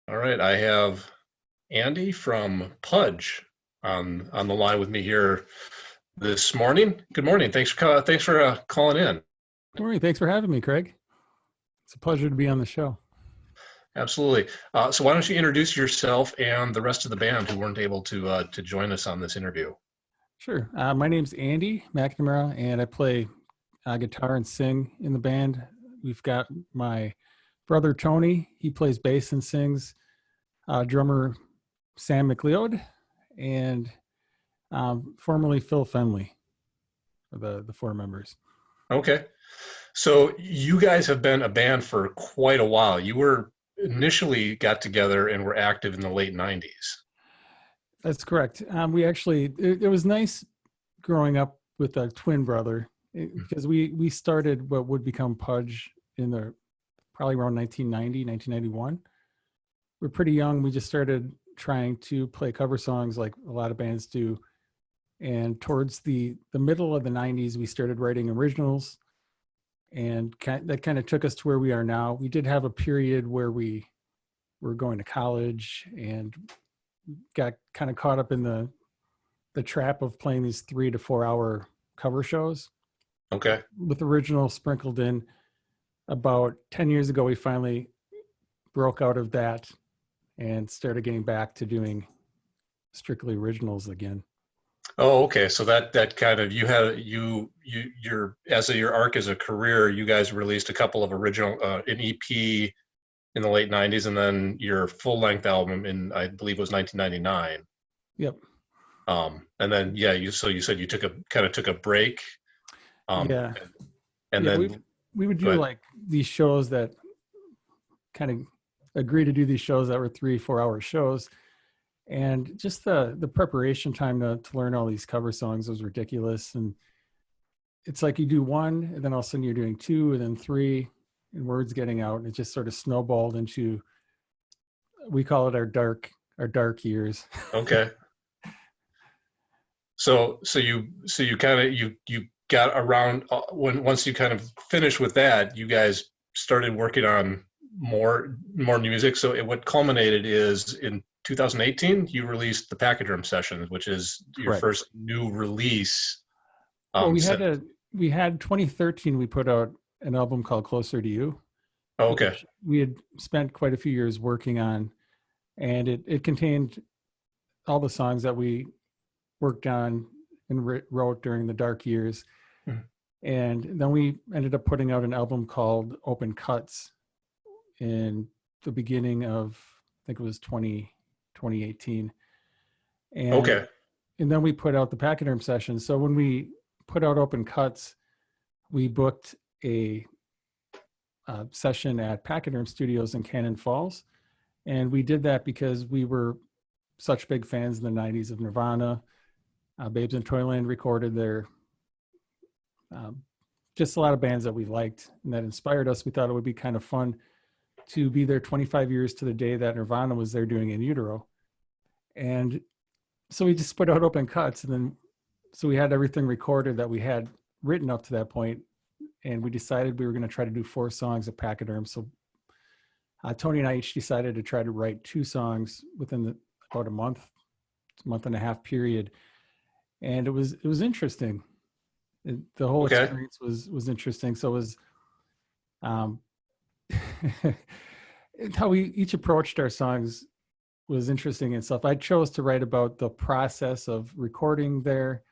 All right, I have Andy from Pudge on the line with me here this morning. Good morning. Thanks for calling in. Morning. Thanks for having me, Craig. It's a pleasure to be on the show. Absolutely. So why don't you introduce yourself and the rest of the band who weren't able to join us on this interview? Sure. My name's Andy McNamara, and I play guitar and sing in the band. We've got my brother Tony. He plays bass and sings. Drummer Sam McLeod, and formerly Phil Fenley are the four members. Okay. So you guys have been a band for quite a while. You were initially got together and were active in the late 90s. That's correct. We actually, it was nice growing up with a twin brother because we started what would become Pudge in the probably around 1990, 1991. We're pretty young. We just started trying to play cover songs like a lot of bands do. And towards the middle of the 90s, we started writing originals. And that kind of took us to where we are now. We did have a period where we were going to college and got kind of caught up in the trap of playing these 3 to 4 hour cover shows. Okay. With originals sprinkled in. About 10 years ago, we finally broke out of that and started getting back to doing strictly originals again. Oh, okay. So that kind of your as your arc as a career, you guys released a couple of original an EP in the late 90s, and then your full length album in, I believe it was 1999. Yep. And then you said you took a break. Yeah. And Yeah, then we would go do ahead. like these shows that kind of agree to do these shows that were 3-4 hour shows. And just the preparation time to learn all these cover songs was ridiculous. And it's like you do one, and then all of a sudden you're doing two, and then three, and words getting out. And it just sort of snowballed into, we call it our dark years. Okay. So you kind of you got around once you kind of finished with that, you guys started working on more music. So what culminated is in 2018 you released the Pachyderm Sessions, which is your Correct. first new release. Well, Set. we had 2013, we put out an album called Closer to You, Oh, okay. which we had spent quite a few years working on. And it contained all the songs that we worked on and wrote during the dark years. Mhm. And then we ended up putting out an album called Open Cuts in the beginning of, I think it was 2018. Okay. And then we put out the Pachyderm Sessions. So when we put out Open Cuts, we booked a session at Pachyderm Studios in Cannon Falls. And we did that because we were such big fans in the 90s of Nirvana. Babes in Toyland recorded their, just a lot of bands that we liked and that inspired us. We thought it would be kind of fun to be there 25 years to the day that Nirvana was there doing In Utero. And so we just put out Open Cuts, and then so we had everything recorded that we had written up to that point, and we decided we were going to try to do 4 songs at Pachyderm. So Tony and I each decided to try to write 2 songs within about a month and a half period, and it was interesting. The whole Okay. experience was interesting. So it was how we each approached our songs was interesting and stuff. I chose to write about the process of recording there,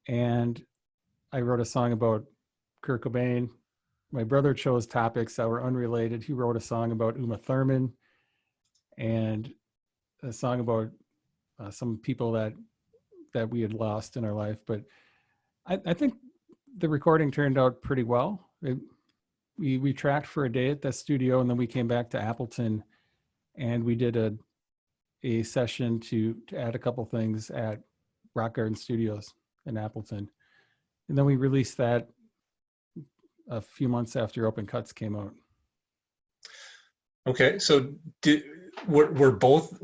and I wrote a song about Kurt Cobain. My brother chose topics that were unrelated. He wrote a song about Uma Thurman and a song about some people that we had lost in our life. But I think the recording turned out pretty well. We tracked for a day at that studio, and then we came back to Appleton, and we did a session to add a couple things at Rock Garden Studios in Appleton. And then we released that a few months after Open Cuts came out. Okay. So were both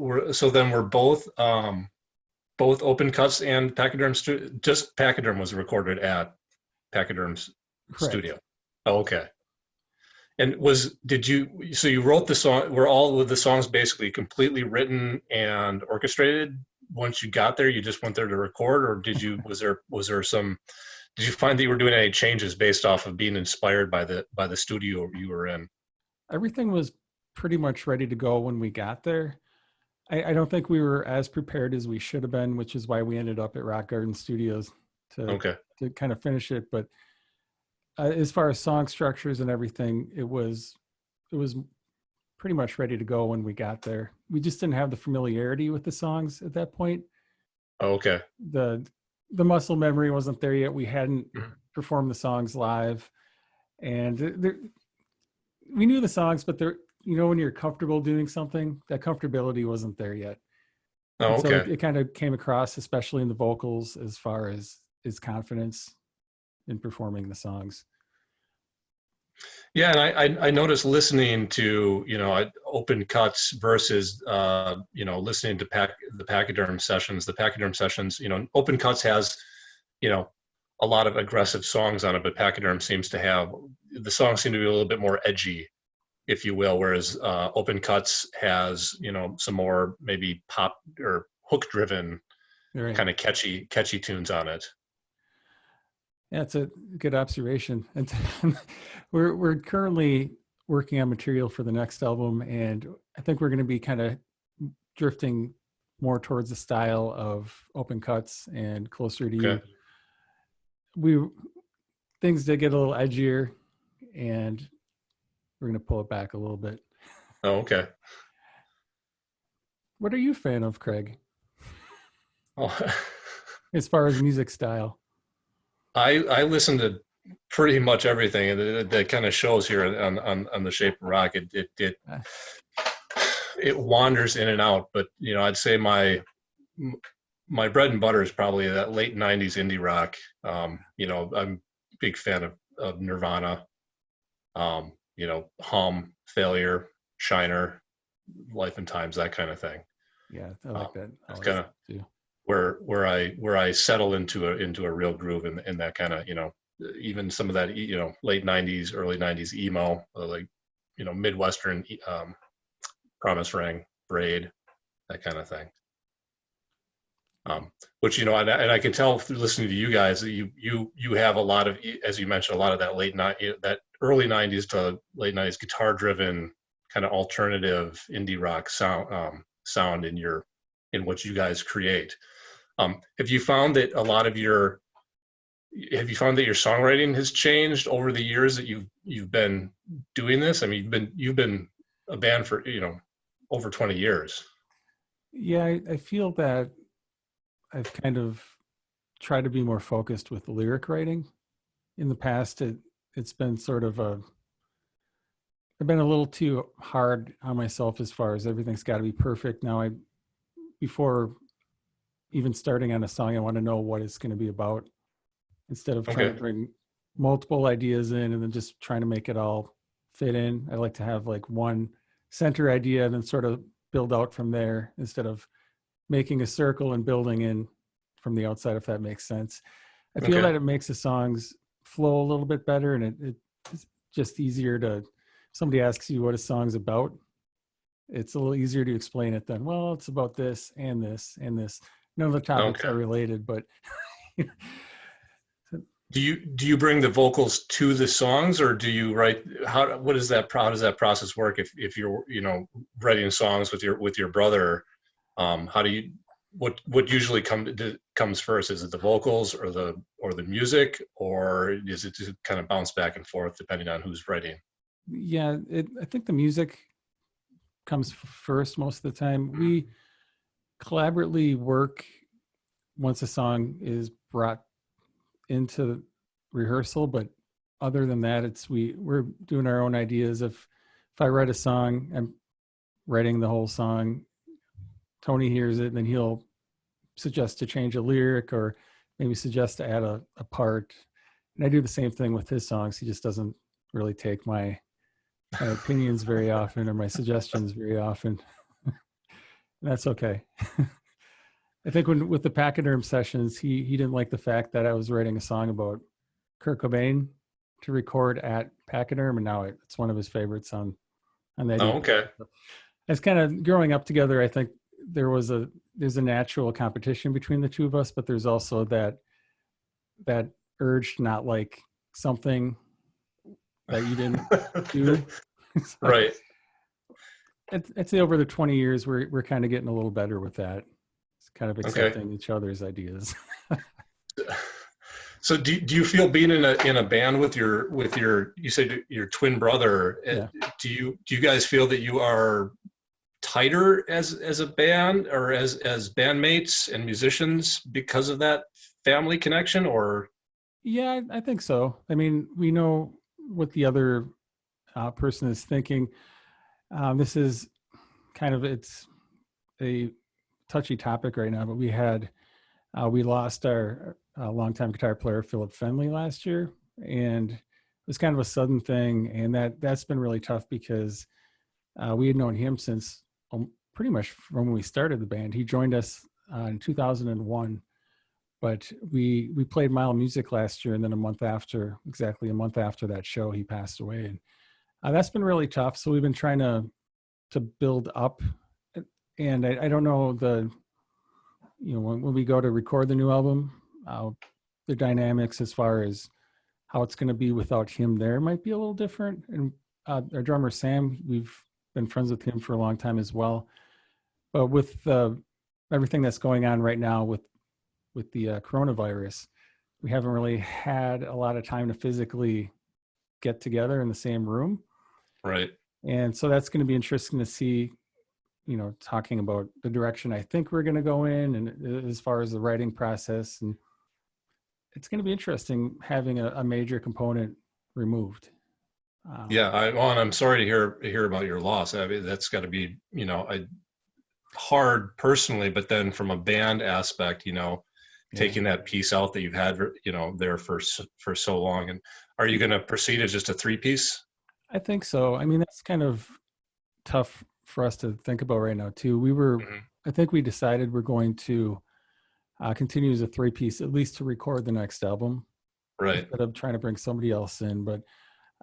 Open Cuts and Pachyderm just Pachyderm was recorded at Pachyderm's Correct. studio. Oh, okay. And so you wrote the song, were all of the songs basically completely written and orchestrated once you got there? You just went there to record, or was there some, did you find that you were doing any changes based off of being inspired by the studio you were in? Everything was pretty much ready to go when we got there. I don't think we were as prepared as we should have been, which is why we ended up at Rock Garden Studios to Okay. kind of finish it. But as far as song structures and everything, it was pretty much ready to go when we got there. We just didn't have the familiarity with the songs at that point. Oh, okay. The muscle memory wasn't there yet. We hadn't Mhm. performed the songs live, and we knew the songs, but when you're comfortable doing something, that comfortability wasn't there yet. Oh, And so okay. it kind of came across, especially in the vocals, as far as his confidence in performing the songs. Yeah, and I noticed listening to, open cuts versus listening to the Pachyderm sessions. The Pachyderm sessions, open cuts has, you know a lot of aggressive songs on it, but Pachyderm seems to have, the songs seem to be a little bit more edgy, if you will, whereas open cuts has, some more maybe pop or hook driven Right. kind of catchy tunes on it. Yeah, it's a good observation. And we're currently working on material for the next album, and I think we're going to be kind of drifting more towards the style of open cuts and Closer to Okay. You. We Things did get a little edgier, and we're going to pull it back a little bit. Oh, okay. What are you a fan of, Craig, Oh, as far as music style? I listen to pretty much everything, and that kind of shows here on the Shape of Rock. Uh, It wanders in and out, but I'd say my bread and butter is probably that late '90s indie rock. I'm a big fan of Nirvana. Hum, Failure, Shiner, Life and Times, that kind of thing. yeah, I like that. That's Always kind of too. where I settle into a real groove in that kind of, even some of that, late '90s, early '90s emo, like, Midwestern, Promise Ring, Braid, that kind of thing. Which, and I can tell through listening to you guys that you have a lot of, as you mentioned, a lot of that that early '90s to late '90s guitar driven kind of alternative indie rock sound in what you guys create. Have you found that your songwriting has changed over the years that you've been doing this? I mean, you've been a band for, over 20 years. Yeah, I feel that I've kind of tried to be more focused with lyric writing. In the past, it's been sort of I've been a little too hard on myself as far as everything's got to be perfect. Now, before even starting on a song, I want to know what it's going to be about, instead of trying to Okay. bring multiple ideas in and then just trying to make it all fit in. I like to have like one center idea and then sort of build out from there, instead of making a circle and building in from the outside, if that makes sense. I feel Okay. that it makes the songs flow a little bit better, and it's just easier to, if somebody asks you what a song's about, it's a little easier to explain it than, well, it's about this and this and this. None of the topics Okay. are related, but Do you bring the vocals to the songs, or do you write, how does that process work if you're, writing songs with your brother? How do you, what usually comes first? Is it the vocals or the music, or is it just kind of bounce back and forth depending on who's writing? yeah, I think the music comes first most of the time. We collaboratively work once a song is brought into rehearsal, but other than that, we're doing our own ideas. If I write a song, I'm writing the whole song. Tony hears it, and then he'll suggest to change a lyric, or maybe suggest to add a part. And I do the same thing with his songs. He just doesn't really take my opinions very often, or my suggestions very often. That's okay. I think with the Pachyderm sessions, he didn't like the fact that I was writing a song about Kurt Cobain, to record at Pachyderm, and now it's one of his favorites on that. Oh, EP. okay. As kind of growing up together, I think there's a natural competition between the two of us, but there's also that urge to not like something that you didn't do. So Right. I'd say over the 20 years, we're kind of getting a little better with that. It's kind of Okay. accepting each other's ideas. So do you feel being in a band with your you said your twin brother, Yeah. do you guys feel that you are tighter as a band or as bandmates and musicians because of that family connection, or? Yeah, I think so. I mean, we know what the other person is thinking. This is it's a touchy topic right now, but we lost our longtime guitar player, Philip Fenley, last year. And it was kind of a sudden thing. And that's been really tough because we had known him since pretty much from when we started the band. He joined us in 2001, but we played Mile Music last year. And then exactly a month after that show, he passed away. And that's been really tough. So we've been trying to build up. And I don't know when we go to record the new album, the dynamics as far as how it's going to be without him there might be a little different. And our drummer, Sam, we've been friends with him for a long time as well. But with everything that's going on right now with the coronavirus, we haven't really had a lot of time to physically get together in the same room. Right. And so that's going to be interesting to see, talking about the direction I think we're going to go in, and as far as the writing process. And it's going to be interesting having a major component removed. Yeah. I'm sorry to hear about your loss. I mean, that's got to be, hard personally, but then from a band aspect, taking that piece out that you've had, there for so long. And are you going to proceed as just a 3-piece? I think so. I mean, that's kind of tough for us to think about right now too. I think we decided we're going to continue as a 3-piece, at least to record the next album, right? Instead of trying to bring somebody else in. But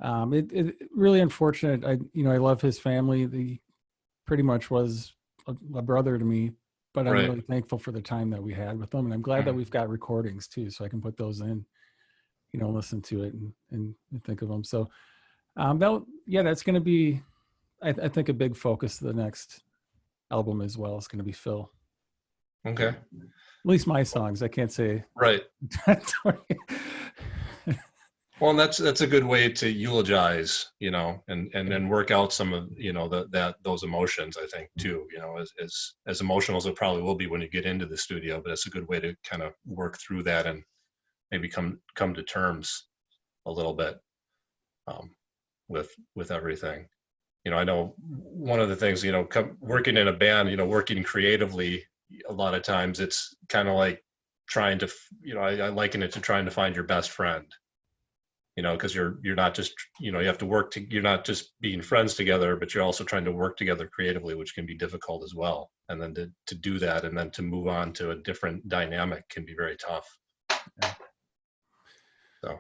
it really unfortunate. I love his family. He pretty much was a brother to me, but I'm really thankful for the time that we had with them. And I'm glad that we've got recordings too, so I can put those in, listen to it and think of them. So that's going to be, I think, a big focus of the next album as well. Is going to be Phil. Okay. At least my songs. I can't say. Right. Well, and that's a good way to eulogize, and then work out some of, those emotions, I think too, as emotional as it probably will be when you get into the studio, but it's a good way to kind of work through that and maybe come to terms a little bit with everything. I know one of the things, working in a band, working creatively, a lot of times it's kind of like trying to, I liken it to trying to find your best friend, because you're not just, you have to work you're not just being friends together, but you're also trying to work together creatively, which can be difficult as well. And then to do that and then to move on to a different dynamic can be very tough. Yeah. So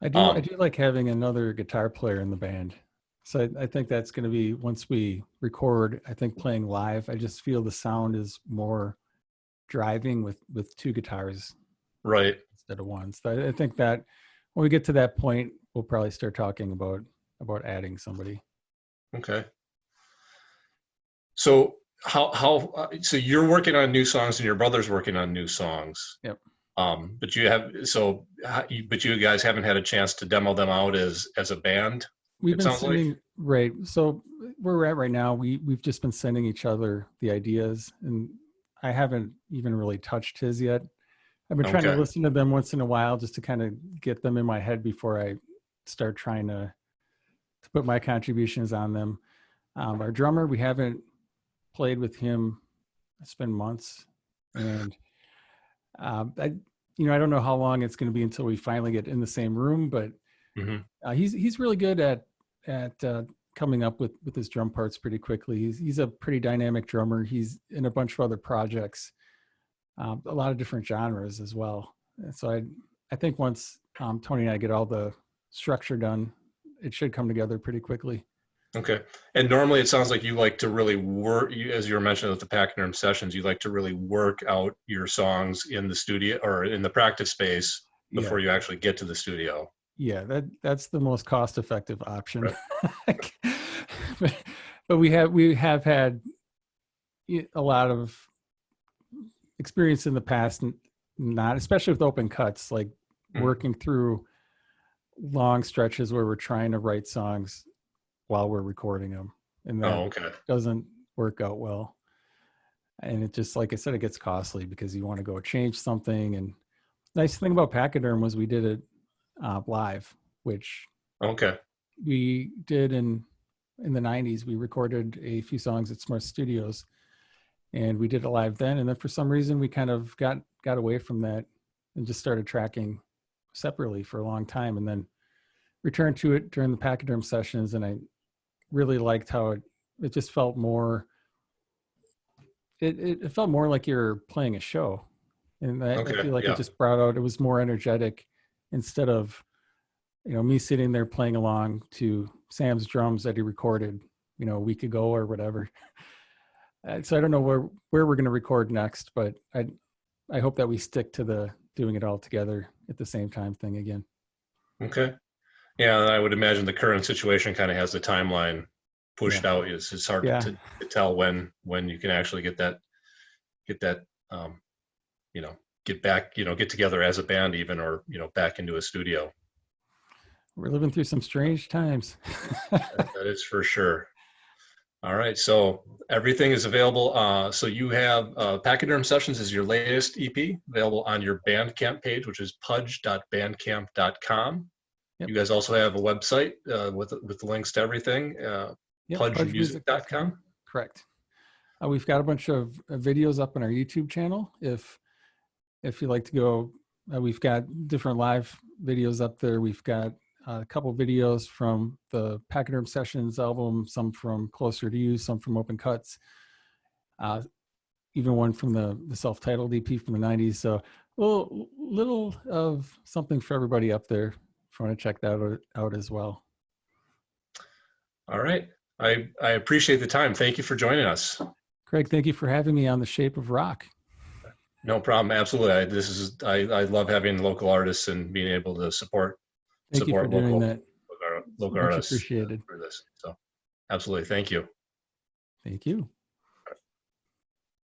I do like having another guitar player in the band. So I think that's going to be, once we record, I think playing live, I just feel the sound is more driving with 2 guitars, right, instead of one. So I think that when we get to that point, we'll probably start talking about adding somebody. Okay. So so you're working on new songs and your brother's working on new songs. Yep. But you guys haven't had a chance to demo them out as a band. We've been sending, right. So where we're at right now, we've just been sending each other the ideas, and I haven't even really touched his yet. I've been trying to listen to them once in a while just to kind of get them in my head before I start trying to put my contributions on them. Our drummer, we haven't played with him. It's been months, and I don't know how long it's going to be until we finally get in the same room, but he's really good at coming up with his drum parts pretty quickly. He's a pretty dynamic drummer. He's in a bunch of other projects, a lot of different genres as well. And so I think once Tony and I get all the structure done, it should come together pretty quickly. Okay. And normally it sounds like you like to really work, as you were mentioning with the Pachyderm sessions, you like to really work out your songs in the studio or in the practice space before you actually get to the studio. Yeah, that's the most cost-effective option. Right. But we have had a lot of experience in the past, not especially with open cuts, like working through long stretches where we're trying to write songs while we're recording them, and that doesn't work out well. And it just, like I said, it gets costly because you want to go change something. And nice thing about Pachyderm was we did it live, which we did in the 90s. We recorded a few songs at Smart Studios, and we did it live then. And then for some reason we kind of got away from that and just started tracking separately for a long time, and then returned to it during the Pachyderm sessions. And I really liked how it just felt more, it felt more like you're playing a show. And I feel like it just brought out, it was more energetic instead of, me sitting there playing along to Sam's drums that he recorded, a week ago or whatever. So I don't know where we're going to record next, but I hope that we stick to the doing it all together at the same time thing again. Okay. Yeah, I would imagine the current situation kind of has the timeline pushed out. It's hard to tell when you can actually get that, get back, get together as a band even, or, back into a studio. We're living through some strange times. That is for sure. All right. So everything is available. So you have Pachyderm Sessions is your latest EP available on your Bandcamp page, which is pudge.bandcamp.com. Yep. You guys also have a website with the links to everything, pudgemusic.com. Correct. We've got a bunch of videos up on our YouTube channel. If you like to go, we've got different live videos up there. We've got a couple videos from the Pachyderm Sessions album, some from Closer to You, some from Open Cuts, even one from the self-titled EP from the 90s. So a little of something for everybody up there if you want to check that out as well. All right. I appreciate the time. Thank you for joining us. Craig, thank you for having me on The Shape of Rock. No problem. Absolutely. I love having local artists and being able to support you for doing that. Local artists appreciated for this. So absolutely. Thank you. Thank you.